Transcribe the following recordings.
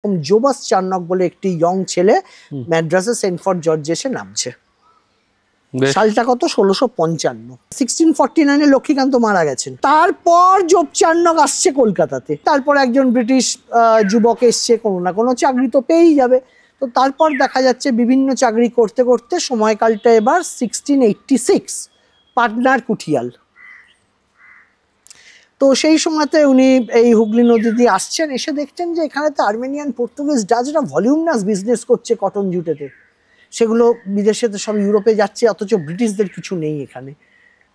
জোবাস Charnock বলে একটি young ছেলে ম্যাড্রাসে সেন্ট ফর জর্জেসে নামছে। সালটা কত? 1655। 1649 লক্ষ্মীকান্ত মারা গেছেন। তারপর জোব চার্নক আসছে কলকাতাতে। তারপর একজন ব্রিটিশ যুবক এসছে, কোনো না কোনো চাকরি তো পেয়েই যাবে। তো তারপর দেখা যাচ্ছে বিভিন্ন চাকরি করতে করতে সময়কালটা এবার 1686, পাটনার কুঠিয়াল। তো সেই সময়তে উনি এই হুগলি নদী দিয়ে আসছেন, এসে দেখছেন যে এখানে তো আর্মেনিয়ান, পর্তুগিজ, ডাচরা ভলিউমনাস বিজনেস করছে কটন জুটেতে। সেগুলো বিদেশেতে সব ইউরোপে যাচ্ছে, অথচ ব্রিটিশদের কিছু নেই এখানে।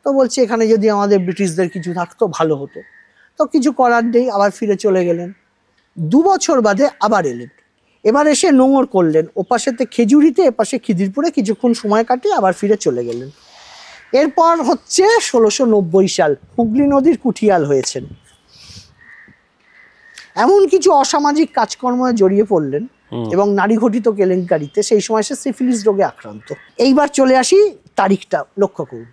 তো বলছে এখানে যদি আমাদের ব্রিটিশদের কিছু থাকতো ভালো হতো। তো কিছু করার নেই, আবার ফিরে চলে গেলেন। 2 বছর বাদে আবার এলেন। এবার এসে নোঙর করলেন, ওপাশেতে খেজুরিতে, এপাশে খিদিরপুরে কিছুক্ষণ সময় কাটিয়ে আবার ফিরে চলে গেলেন। এরপর হচ্ছে 1690 সাল, হুগলি নদীর কুঠিয়াল হয়েছেন। এমন কিছু অসামাজিক কাজকর্মে জড়িয়ে পড়লেন এবং নারী ঘটিত কেলেঙ্কারিতে। সেই সময় সে সিফিলিস রোগে আক্রান্ত। এইবার চলে আসি তারিখটা লক্ষ্য করুন,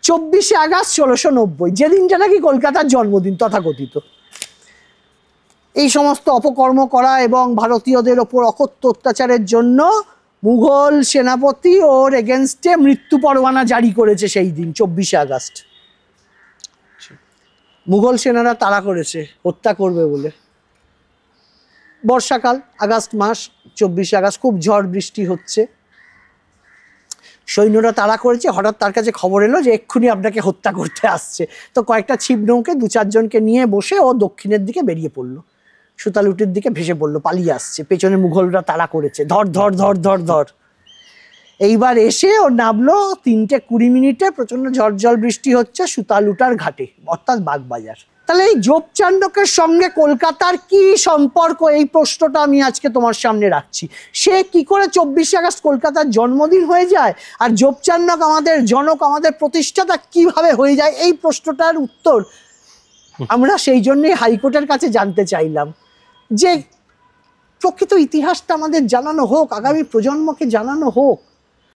24শে আগস্ট 1690, যেদিনটা নাকি কলকাতার জন্মদিন তথাকথিত। এই সমস্ত অপকর্ম করা এবং ভারতীয়দের ওপর অকথ্য অত্যাচারের জন্য মুঘল সেনাপতি ওর এগেনস্টে মৃত্যু পরোয়ানা জারি করেছে সেই দিন 24শে আগস্ট। মুঘল সেনারা তাড়া করেছে হত্যা করবে বলে। বর্ষাকাল, আগস্ট মাস, 24শে আগস্ট, খুব ঝড় বৃষ্টি হচ্ছে। সৈন্যরা তাড়া করেছে, হঠাৎ তার কাছে খবর এলো যে এক্ষুনি আপনাকে হত্যা করতে আসছে। তো কয়েকটা ছিপ নৌকে 2-4 জনকে নিয়ে বসে ও দক্ষিণের দিকে বেরিয়ে পড়লো, সুতালুটির দিকে ভেসে পড়লো, পালিয়ে আসছে। পেছনে মুঘলরা তাড়া করেছে, ধর ধর ধর ধর ধর। এইবার এসে ও নামলো 3:20 প্রচন্ড ঝড় জল বৃষ্টি হচ্ছে সুতালুটার ঘাটে, অর্থাৎ বাগবাজার। তাহলে এই জোব চার্নকের সঙ্গে কলকাতার কি সম্পর্ক, এই প্রশ্নটা আমি আজকে তোমার সামনে রাখছি। সে কি করে 24শে আগস্ট কলকাতার জন্মদিন হয়ে যায়, আর জোব চার্নক আমাদের জনক, আমাদের প্রতিষ্ঠাতা কিভাবে হয়ে যায়, এই প্রশ্নটার উত্তর আমরা সেই জন্যই হাইকোর্টের কাছে জানতে চাইলাম যে প্রকৃত ইতিহাসটা আমাদের জানানো হোক, আগামী প্রজন্মকে জানানো হোক।